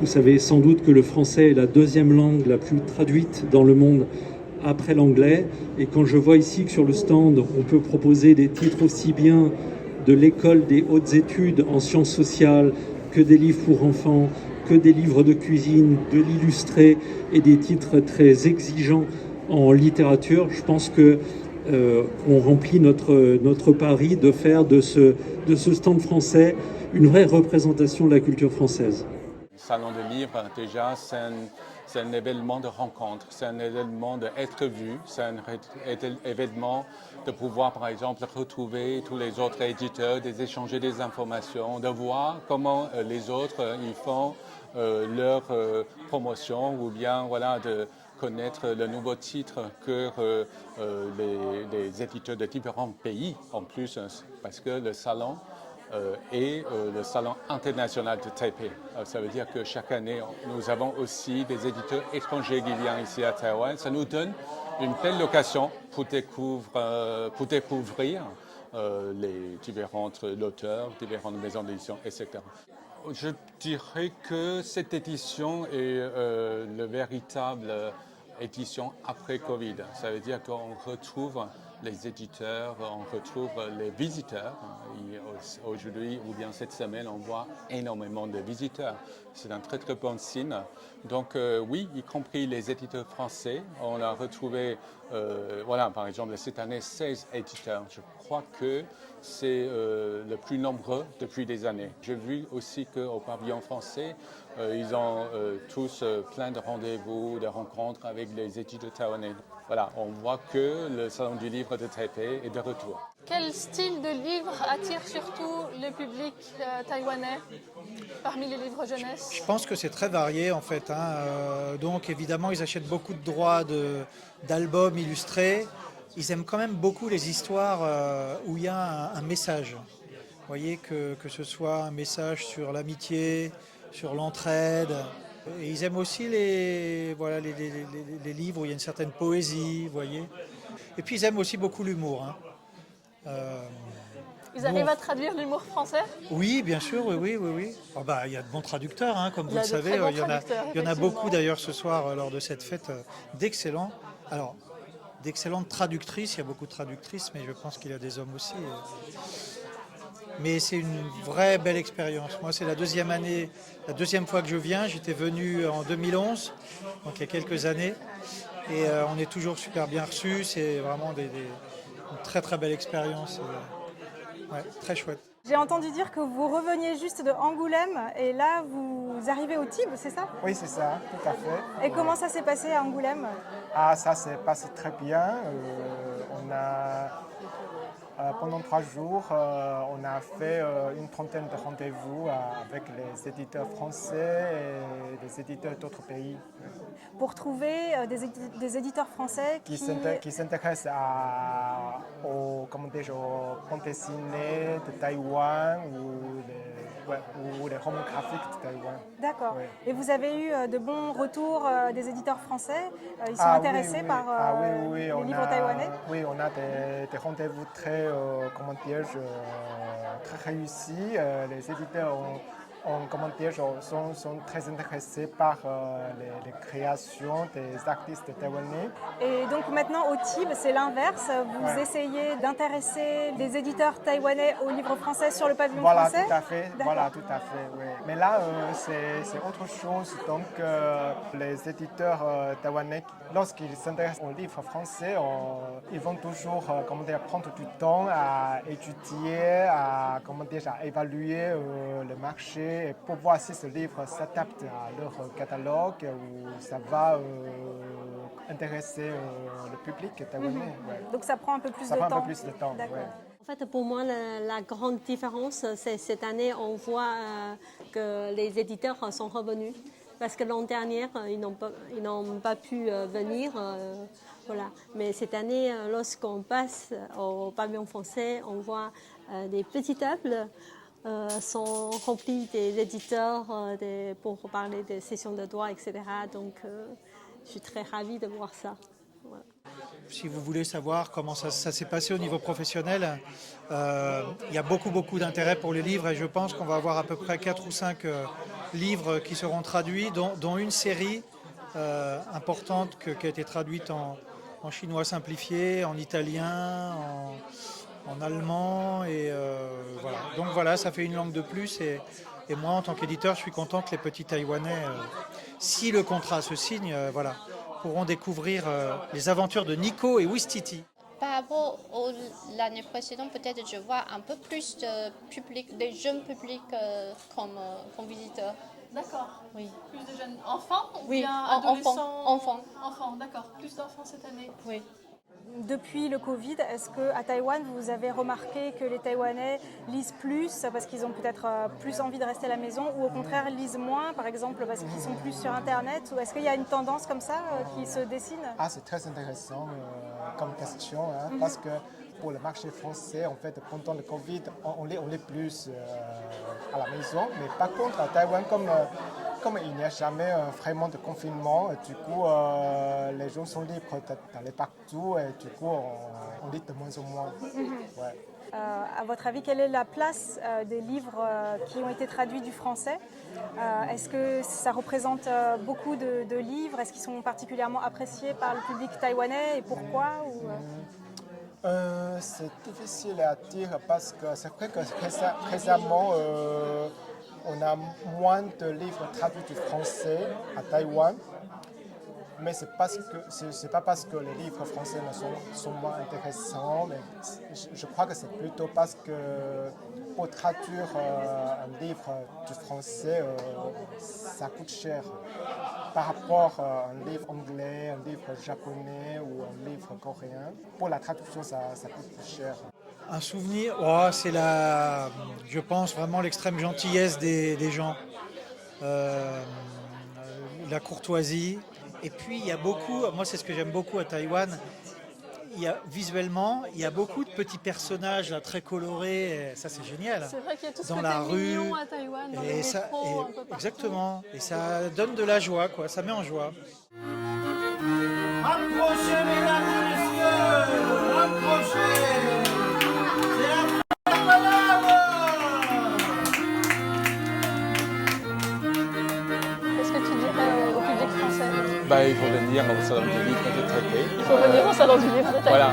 Vous savez sans doute que le français est la deuxième langue la plus traduite dans le monde après l'anglais. Et quand je vois ici que sur le stand, on peut proposer des titres aussi bien de l'école des hautes études en sciences sociales que des livres pour enfants, que des livres de cuisine, de l'illustré et des titres très exigeants en littérature, je pense que on remplit notre pari de faire de ce stand français une vraie représentation de la culture française. Le salon de livre, déjà, c'est un événement de rencontre, c'est un événement d'être vu, c'est un événement de pouvoir, par exemple, retrouver tous les autres éditeurs, d'échanger des informations, de voir comment les autres ils font leur promotion ou bien voilà, de connaître le nouveau titre que les éditeurs de différents pays en plus, parce que le salon et le salon international de Taipei. Ça veut dire que chaque année, nous avons aussi des éditeurs étrangers qui viennent ici à Taïwan. Ça nous donne une belle location pour découvrir les différentes auteurs, différentes maisons d'édition, etc. Je dirais que cette édition est le véritable édition après Covid. Ça veut dire qu'on retrouve les éditeurs, on retrouve les visiteurs. Aujourd'hui ou bien cette semaine, on voit énormément de visiteurs. C'est un très très bon signe. Donc oui, y compris les éditeurs français, on a retrouvé, voilà, par exemple cette année 16 éditeurs. Je crois que c'est le plus nombreux depuis des années. J'ai vu aussi qu'au pavillon français, ils ont tous plein de rendez-vous, de rencontres avec les éditeurs taïwanais. Voilà, on voit que le Salon du livre de Taipei est de retour. Quel style de livre attire surtout le public taïwanais parmi les livres jeunesse? Je pense que c'est très varié en fait. Donc évidemment, ils achètent beaucoup de droits d'albums illustrés. Ils aiment quand même beaucoup les histoires où il y a un message. Vous voyez, que ce soit un message sur l'amitié, sur l'entraide. Et ils aiment aussi les livres où il y a une certaine poésie, vous voyez. Et puis ils aiment aussi beaucoup l'humour. Ils arrivent à traduire l'humour français? Oui, bien sûr, oui. Oh, il y a de bons traducteurs, comme vous le savez. Il y en a beaucoup d'ailleurs ce soir lors de cette fête d'excellents. Alors, d'excellentes traductrices, il y a beaucoup de traductrices, mais je pense qu'il y a des hommes aussi. Mais c'est une vraie belle expérience. Moi, c'est la deuxième fois que je viens. J'étais venu en 2011, donc il y a quelques années. Et on est toujours super bien reçus. C'est vraiment une très très belle expérience. Ouais, très chouette. J'ai entendu dire que vous reveniez juste de Angoulême et là vous arrivez au Tibes, c'est ça? Oui, c'est ça, tout à fait. Et comment ça s'est passé à Angoulême? Ça s'est passé très bien. On a, pendant 3 jours, on a fait une trentaine de rendez-vous avec les éditeurs français et les éditeurs d'autres pays. Pour trouver des éditeurs français qui s'intéressent aux bandes dessinées de Taïwan ou les romans graphiques de Taïwan. D'accord. Oui. Et vous avez eu de bons retours des éditeurs français? Ils sont intéressés par les livres taïwanais? Oui, on a des rendez-vous très réussis. Les éditeurs sont très intéressés par les créations des artistes taïwanais. Et donc maintenant au Tibes, c'est l'inverse. Vous essayez d'intéresser les éditeurs taïwanais aux livres français sur le pavillon français? Voilà, tout à fait. Oui. Mais là, c'est autre chose. Donc, les éditeurs taïwanais, lorsqu'ils s'intéressent aux livres français, ils vont toujours prendre du temps à étudier, à évaluer le marché, pour voir si ce livre s'adapte à leur catalogue ou ça va intéresser le public taïwanais. Ouais. Donc ça prend un peu plus de temps. Ça prend un peu plus de temps, D'accord. ouais. En fait, pour moi, la grande différence, c'est cette année, on voit que les éditeurs sont revenus. Parce que l'an dernier, ils n'ont pas pu venir. Voilà. Mais cette année, lorsqu'on passe au pavillon français, on voit des petites tables sont remplies des éditeurs pour parler des sessions de droit, etc. Donc, je suis très ravie de voir ça. Voilà. Si vous voulez savoir comment ça s'est passé au niveau professionnel, il y a beaucoup d'intérêt pour les livres et je pense qu'on va avoir à peu près 4 ou 5 livres qui seront traduits, dont une série importante qui a été traduite en chinois simplifié, en italien, en allemand. Et voilà. Donc voilà, ça fait une langue de plus. Et moi, en tant qu'éditeur, je suis content que les petits Taïwanais, si le contrat se signe, voilà, pourront découvrir les aventures de Nico et Ouistiti. Par rapport à l'année précédente, peut-être je vois un peu plus de public, des jeunes publics comme visiteurs. D'accord. Oui. Plus de jeunes enfants ou Oui, bien adolescents? enfants. Enfants, d'accord. Plus d'enfants cette année. Oui. Depuis le Covid, est-ce qu'à Taïwan, vous avez remarqué que les Taïwanais lisent plus parce qu'ils ont peut-être plus envie de rester à la maison ou au contraire lisent moins, par exemple, parce qu'ils sont plus sur Internet? Ou est-ce qu'il y a une tendance comme ça qui se dessine? Ah, c'est très intéressant comme question, hein, parce que pour le marché français, en fait, pendant le Covid, on lit plus à la maison, mais par contre, à Taïwan, comme il n'y a jamais vraiment de confinement, du coup, les gens sont libres d'aller partout et du coup, on lit de moins en moins. Ouais. À votre avis, quelle est la place des livres qui ont été traduits du français? Est-ce que ça représente beaucoup de livres? Est-ce qu'ils sont particulièrement appréciés par le public taïwanais et pourquoi C'est difficile à dire parce que c'est vrai que récemment, on a moins de livres traduits du français à Taïwan. Mais ce n'est pas parce que les livres français sont moins intéressants, mais je crois que c'est plutôt parce que pour traduire un livre du français, ça coûte cher. Par rapport à un livre anglais, un livre japonais ou un livre coréen, pour la traduction, ça coûte plus cher. Un souvenir, c'est je pense vraiment l'extrême gentillesse des gens, la courtoisie. Et puis il y a beaucoup, moi c'est ce que j'aime beaucoup à Taïwan, visuellement, il y a beaucoup de petits personnages là, très colorés, et ça c'est génial. C'est vrai qu'il y a tout ce dans côté la rue, mignon à Taïwan, dans les métros, un peu partout. exactement, et ça donne de la joie, quoi, ça met en joie. Approchez, mesdames et messieurs, approchez. C'est la parade. Qu'est-ce que tu dirais au public français? Il faut venir au salon du livre de traité. Il faut venir au salon du livre de Taïwan. Voilà.